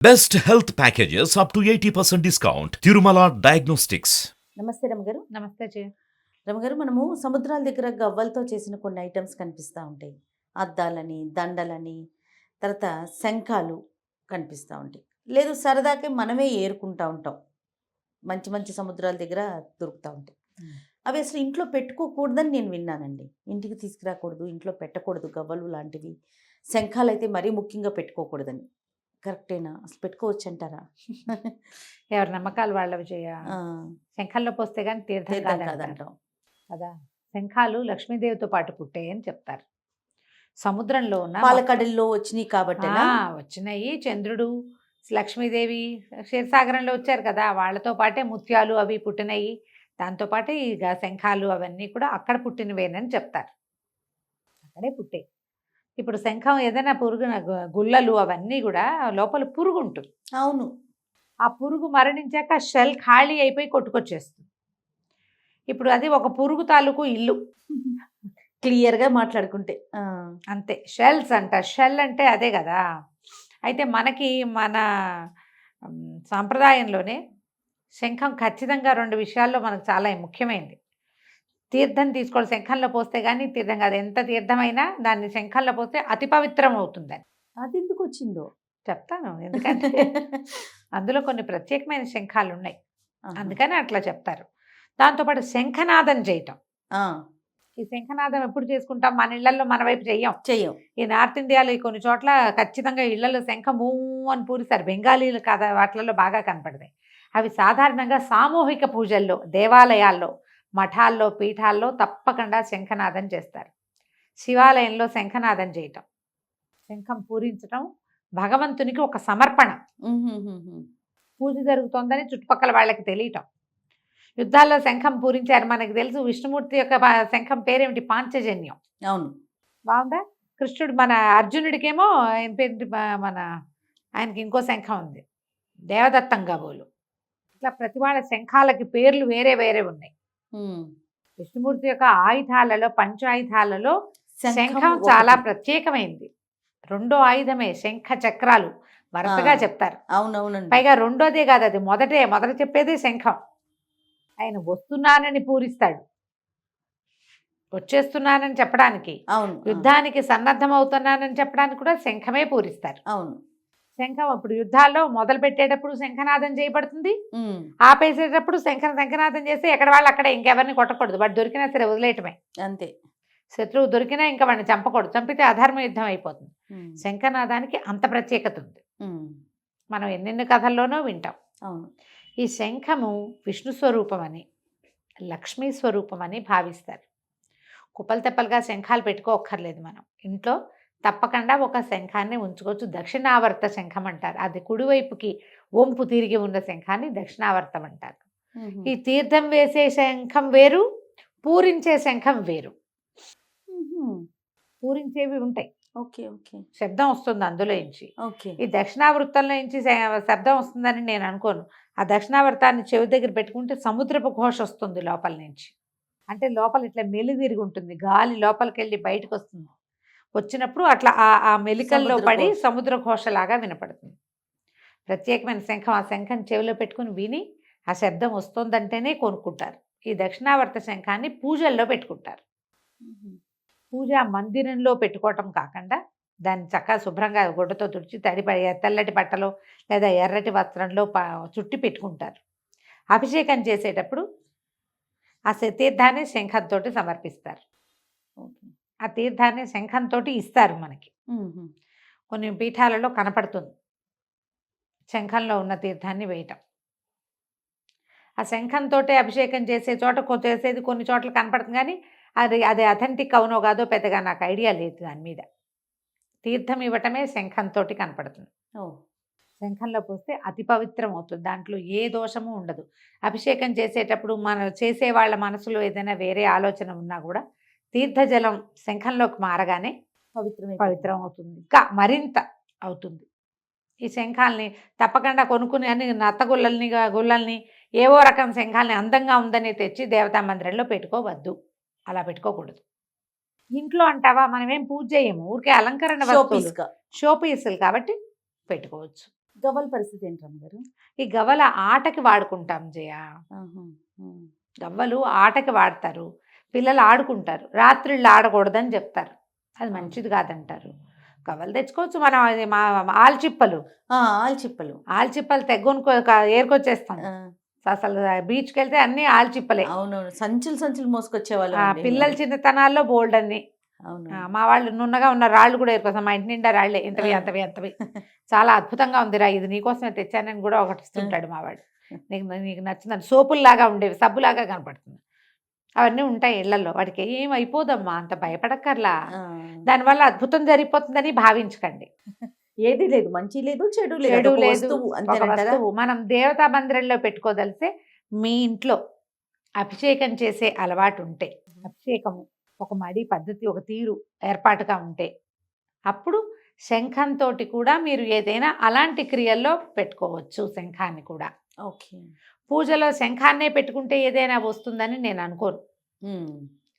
Best health packages up to 80% discount. Tirumala Diagnostics. నమస్తే రమగారు. నమస్తే జయ. రమగారు, మనము సముద్రాల దగ్గర గవ్వలతో చేసిన కొన్ని ఐటమ్స్ కనిపిస్తూ ఉంటాయి. అద్దాలని, దండలని, తర్వాత శంఖాలు కనిపిస్తూ ఉంటాయి. లేదు సరదాకి మనమే ఏరుకుంటూ ఉంటాం. మంచి మంచి సముద్రాల దగ్గర దొరుకుతూ ఉంటాయి. అవి అసలు ఇంట్లో పెట్టుకోకూడదని నేను విన్నానండి. ఇంటికి తీసుకురాకూడదు, ఇంట్లో పెట్టకూడదు గవ్వలు లాంటివి. శంఖాలు అయితే మరీ ముఖ్యంగా పెట్టుకోకూడదని. కరెక్టేనా? అసలు పెట్టుకోవచ్చు అంటారా? ఎవరి నమ్మకాలు వాళ్ళవి జయ. శంఖంలో పోస్తే కానీ తీర్థం తీర్థం కాదంటారు కాదంటాం. కదా. శంఖాలు లక్ష్మీదేవితో పాటు పుట్టాయి అని చెప్తారు. సముద్రంలో ఉన్న పాలకడల్లో వచ్చినాయి కాబట్టి వచ్చినాయి. చంద్రుడు, లక్ష్మీదేవి క్షీరసాగరంలో వచ్చారు కదా, వాళ్ళతో పాటే ముత్యాలు అవి పుట్టినాయి. దాంతోపాటు ఇక శంఖాలు అవన్నీ కూడా అక్కడ పుట్టినవేనని చెప్తారు. అక్కడే పుట్టాయి. ఇప్పుడు శంఖం ఏదైనా పురుగు గుల్లలు అవన్నీ కూడా లోపల పురుగు ఉంటుంది. అవును. ఆ పురుగు మరణించాక షెల్ ఖాళీ అయిపోయి కొట్టుకొచ్చేస్తుంది. ఇప్పుడు అది ఒక పురుగు తాలూకు ఇల్లు. క్లియర్గా మాట్లాడుకుంటే అంతే. షెల్స్ అంట. షెల్ అంటే అదే కదా. అయితే మనకి మన సాంప్రదాయంలోనే శంఖం ఖచ్చితంగా రెండు విషయాల్లో మనకు చాలా ముఖ్యమైనది. తీర్థం తీసుకోవాలి. శంఖంలో పోస్తే కానీ తీర్థం కాదు. ఎంత తీర్థమైనా దాన్ని శంఖంలో పోస్తే అతి పవిత్రం అవుతుందని. అది ఎందుకు వచ్చిందో చెప్తాను. ఎందుకంటే అందులో కొన్ని ప్రత్యేకమైన శంఖాలు ఉన్నాయి, అందుకని అట్లా చెప్తారు. దాంతోపాటు శంఖనాదం చేయటం. ఈ శంఖనాదం ఎప్పుడు చేసుకుంటాం? మన ఇళ్లలో మన వైపు చెయ్యం. ఈ నార్త్ ఇండియాలో కొన్ని చోట్ల ఖచ్చితంగా ఇళ్లలో శంఖం మూ అని పూరిస్తారు. బెంగాలీలు కదా వాటిలలో బాగా కనపడతాయి. అవి సాధారణంగా సామూహిక పూజల్లో, దేవాలయాల్లో, మఠాల్లో, పీఠాల్లో తప్పకుండా శంఖనాదం చేస్తారు. శివాలయంలో శంఖనాదం చేయటం, శంఖం పూరించటం భగవంతునికి ఒక సమర్పణ. పూజ జరుగుతోందని చుట్టుపక్కల వాళ్ళకి తెలియటం. యుద్ధాల్లో శంఖం పూరించారు. మనకు తెలుసు విష్ణుమూర్తి యొక్క శంఖం పేరేమిటి? పాంచజన్యం. అవును. బాగుందా? కృష్ణుడు మన అర్జునుడికేమో మన ఆయనకి ఇంకో శంఖం ఉంది, దేవదత్తం కాబోలు. ఇట్లా ప్రతి వాళ్ళ శంఖాలకి పేర్లు వేరే వేరే ఉన్నాయి. విష్ణుమూర్తి యొక్క ఆయుధాలలో, పంచాయుధాలలో శంఖం చాలా ప్రత్యేకమైంది. రెండో ఆయుధమే శంఖ చక్రాలు వరుసగా చెప్తారు. అవునవునండి. పైగా రెండోదే కాదు, అది మొదట చెప్పేదే శంఖం. ఆయన వస్తున్నానని పూరిస్తాడు, వచ్చేస్తున్నానని చెప్పడానికి, అవును, యుద్ధానికి సన్నద్ధం అవుతున్నానని చెప్పడానికి కూడా శంఖమే పూరిస్తారు. అవును. శంఖం అప్పుడు యుద్ధాల్లో మొదలు పెట్టేటప్పుడు శంఖనాదం చేయబడుతుంది, ఆపేసేటప్పుడు శంఖనాదం చేస్తే ఎక్కడ వాళ్ళు అక్కడే, ఇంకెవరిని కొట్టకూడదు. వాడు దొరికినా సరే వదిలేయటమే అంతే. శత్రువు దొరికినా ఇంకా వాడిని చంపకూడదు. చంపితే అధర్మ యుద్ధం అయిపోతుంది. శంఖనాదానికి అంత ప్రత్యేకత ఉంది. మనం ఎన్నెన్ని కథల్లోనూ వింటాం. అవును. ఈ శంఖము విష్ణు స్వరూపమని, లక్ష్మీ స్వరూపమని భావిస్తారు. కుప్పలు తెప్పలుగా శంఖాలు పెట్టుకోక్కర్లేదు. మనం ఇంట్లో తప్పకుండా ఒక శంఖాన్ని ఉంచుకోవచ్చు. దక్షిణావర్త శంఖం అంటారు. అది కుడివైపుకి వంపు తిరిగి ఉన్న శంఖాన్ని దక్షిణావర్తం అంటారు. ఈ తీర్థం వేసే శంఖం వేరు, పూరించే శంఖం వేరు. పూరించేవి ఉంటాయి, ఓకే ఓకే, శబ్దం వస్తుంది అందులో నుంచి. ఓకే. ఈ దక్షిణావృత్తంలో నుంచి శబ్దం వస్తుందని నేను అనుకోను. ఆ దక్షిణావృతాన్ని చెవి దగ్గర పెట్టుకుంటే సముద్రపు ఘోష వస్తుంది లోపల నుంచి. అంటే లోపల ఇట్లా మెలిదిరిగి ఉంటుంది, గాలి లోపలికి వెళ్ళి బయటకు వస్తుంది. వచ్చినప్పుడు అట్లా ఆ మెలికల్లో పడి సముద్ర ఘోషలాగా వినపడుతుంది. ప్రత్యేకమైన శంఖం. ఆ శంఖం చెవిలో పెట్టుకుని విని ఆ శబ్దం వస్తుందంటేనే కొనుక్కుంటారు. ఈ దక్షిణావర్త శంఖాన్ని పూజల్లో పెట్టుకుంటారు. పూజా మందిరంలో పెట్టుకోవటం కాకుండా దాన్ని చక్కగా శుభ్రంగా గుడ్డతో తుడిచి తెల్లటి బట్టలో లేదా ఎర్రటి వస్త్రంలో చుట్టి పెట్టుకుంటారు. అభిషేకం చేసేటప్పుడు ఆ తీర్థాన్ని శంఖంతో సమర్పిస్తారు. ఆ తీర్థాన్ని శంఖంతో ఇస్తారు మనకి. కొన్ని పీఠాలలో కనపడుతుంది శంఖంలో ఉన్న తీర్థాన్ని వేయటం. ఆ శంఖంతో అభిషేకం చేసే చోట చేసేది కొన్ని చోట్ల కనపడుతుంది, కానీ అది అథెంటిక్ అవునో కాదో పెద్దగా నాకు ఐడియా లేదు దాని మీద. తీర్థం ఇవ్వటమే శంఖంతో కనపడుతుంది. శంఖంలో పోస్తే అతి పవిత్రం అవుతుంది. దాంట్లో ఏ దోషము ఉండదు. అభిషేకం చేసేటప్పుడు చేసే వాళ్ళ మనసులో ఏదైనా వేరే ఆలోచన ఉన్నా కూడా తీర్థజలం శంఖంలోకి మారగానే పవిత్రం అవుతుంది, ఇంకా మరింత అవుతుంది. ఈ శంఖాలని తప్పకుండా కొనుక్కుని అని గుల్లల్ని ఏవో రకం శంఖాలని అందంగా ఉందని తెచ్చి దేవతా మందిరంలో పెట్టుకోవద్దు. అలా పెట్టుకోకూడదు. ఇంట్లో అంటావా, మనమేం పూజ చేయము, ఊరికే అలంకరణ షోపీసులు కాబట్టి పెట్టుకోవచ్చు. గవ్వల పరిస్థితి ఏంటి రమ్మగారు? ఈ గవ్వల ఆటకి వాడుకుంటాం జయ. ఆహా. ఉమ్. గవ్వలు ఆటకి వాడతారు, పిల్లలు ఆడుకుంటారు, రాత్రిళ్ళు ఆడకూడదని చెప్తారు, అది మంచిది కాదంటారు. గవ్వలు తెచ్చుకోవచ్చు మనం, అది మా ఆల్చిప్పలు ఆల్చిప్పలు. ఆల్చిప్పలు తెగ్గుని ఏరుకొచ్చేస్తాం. అసలు బీచ్కి వెళ్తే అన్ని ఆల్చిప్పలే. అవునవును, సంచులు సంచులు మోసుకొచ్చేవాళ్ళు పిల్లల చిన్నతనాల్లో బోల్డ్ అన్ని. అవును. మా వాళ్ళు నున్నగా ఉన్న రాళ్ళు కూడా ఏరుకొస్తాం, మా ఇంటి నిండా రాళ్లే, ఇంతవి అంతవి అంతవి. చాలా అద్భుతంగా ఉందిరా, ఇది నీకోసమే తెచ్చానని కూడా ఒకటి ఇస్తుంటాడు మా వాడు. నీకు నీకు నచ్చిందని, సోపుల్లాగా ఉండేవి, సబ్బులాగా కనపడుతుంది. అవన్నీ ఉంటాయి ఇళ్లలో, వాడికి ఏం అయిపోదమ్మా, అంత భయపడక్కర్లా. దానివల్ల అద్భుతం జరిగిపోతుందని భావించకండి. ఏది లేదు, మంచి లేదు, చెడు లేదు, చెడు అదొక లేదు, వస్తువు ఒక అంతేనంటారా? వస్తువు. మనం దేవతా మందిరంలో పెట్టుకోదలిస్తే మీ ఇంట్లో అభిషేకం చేసే అలవాటు ఉంటే, అభిషేకము ఒక మడి పద్ధతి, ఒక తీరు ఏర్పాటుగా ఉంటే, అప్పుడు శంఖంతో కూడా మీరు ఏదైనా అలాంటి క్రియల్లో పెట్టుకోవచ్చు శంఖాన్ని కూడా. ఓకే. పూజలో శంఖాన్నే పెట్టుకుంటే ఏదైనా వస్తుందని నేను అనుకోను.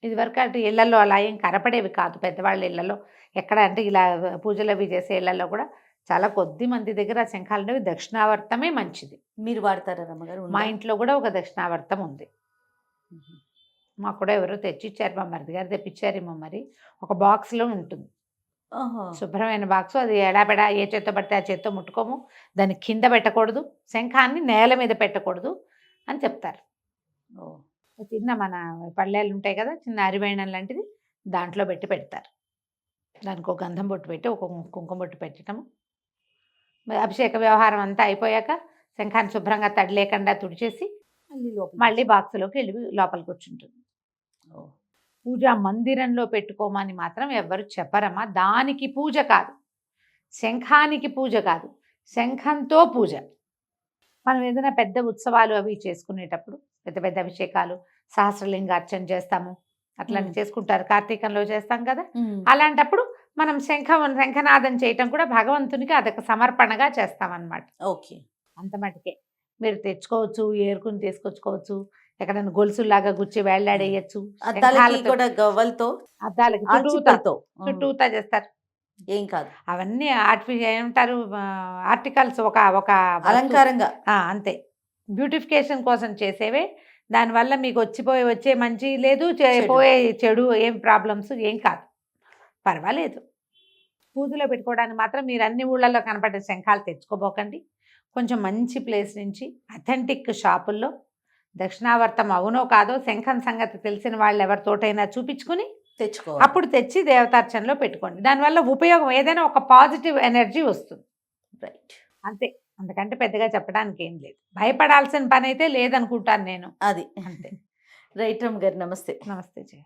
ఇదివరకు అటు ఇళ్లలో అలా ఏం కనపడేవి కాదు, పెద్దవాళ్ళ ఇళ్లలో ఎక్కడ అంటే ఇలా పూజలు అవి చేసే ఇళ్లలో కూడా చాలా కొద్ది మంది దగ్గర శంఖాలు ఉండేవి. దక్షిణావర్తమే మంచిది. మీరు వాడతారా రమ్మగారు? మా ఇంట్లో కూడా ఒక దక్షిణావర్తం ఉంది. మాకు కూడా ఎవరో తెచ్చిచ్చారు, మా మరిది గారు తెప్పించారేమో మరి. ఒక బాక్స్లో ఉంటుంది, శుభ్రమైన బాక్సు. అది ఎడాపెడా ఏ చేత్తో పడితే ఆ చేత్తో ముట్టుకోము, దాన్ని కింద పెట్టకూడదు, శంఖాన్ని నేల మీద పెట్టకూడదు అని చెప్తారు. చిన్న మన పళ్ళేళ్ళు ఉంటాయి కదా, చిన్న అరివేణం లాంటిది, దాంట్లో పెట్టి పెడతారు. దానికి ఒక గంధం బొట్టు పెట్టి ఒక కుంకుమ బొట్టు పెట్టడము. అభిషేక వ్యవహారం అంతా అయిపోయాక శంఖాన్ని శుభ్రంగా తడి లేకుండా తుడిచేసి మళ్ళీ బాక్సులోకి వెళ్ళి లోపలికి కూర్చుంటుంది. పూజా మందిరంలో పెట్టుకోమని మాత్రం ఎవ్వరు చెప్పరమ్మా. దానికి పూజ కాదు, శంఖానికి పూజ కాదు, శంఖంతో పూజ. మనం ఏదైనా పెద్ద ఉత్సవాలు అవి చేసుకునేటప్పుడు, పెద్ద పెద్ద అభిషేకాలు, సహస్రలింగార్చన చేస్తాము, అట్లనే చేసుకుంటారు, కార్తీకంలో చేస్తాం కదా. అలాంటప్పుడు మనం శంఖనాదం చేయటం కూడా భగవంతునికి అదొక సమర్పణగా చేస్తామన్నమాట. ఓకే. అంత మటుకే మీరు తెచ్చుకోవచ్చు, ఏరుకుని తీసుకొచ్చుకోవచ్చు, ఎక్కడైనా గొలుసులాగా గుచ్చి వేళ్లాడేయచ్చు. గవ్వలతో అద్దాలకి చుట్టూతా చేస్తారు, ఏం కాదు. అవన్నీ ఏమంటారు, ఆర్టికల్స్, ఒక అలంకారంగా అంతే, బ్యూటిఫికేషన్ కోసం చేసేవే. దానివల్ల మీకు వచ్చే మంచి లేదు, పోయే చెడు ఏం ప్రాబ్లమ్స్ ఏం కాదు, పర్వాలేదు. పూజలో పెట్టుకోవడానికి మాత్రం మీరు అన్ని ఊళ్ళల్లో కనపడే శంఖాలు తెచ్చుకోబోకండి. కొంచెం మంచి ప్లేస్ నుంచి అథెంటిక్ షాపుల్లో దక్షిణావర్తం అవునో కాదో శంఖం సంగతి తెలిసిన వాళ్ళు ఎవరితోటైనా చూపించుకుని తెచ్చుకో, అప్పుడు తెచ్చి దేవతార్చనలో పెట్టుకోండి. దానివల్ల ఉపయోగం ఏదైనా ఒక పాజిటివ్ ఎనర్జీ వస్తుంది. రైట్, అంతే, అంతకంటే పెద్దగా చెప్పడానికి ఏం లేదు. భయపడాల్సిన పని అయితే లేదనుకుంటాను నేను. అది అంతే. రైట్ రమ్మ గారు, నమస్తే. నమస్తే జయ.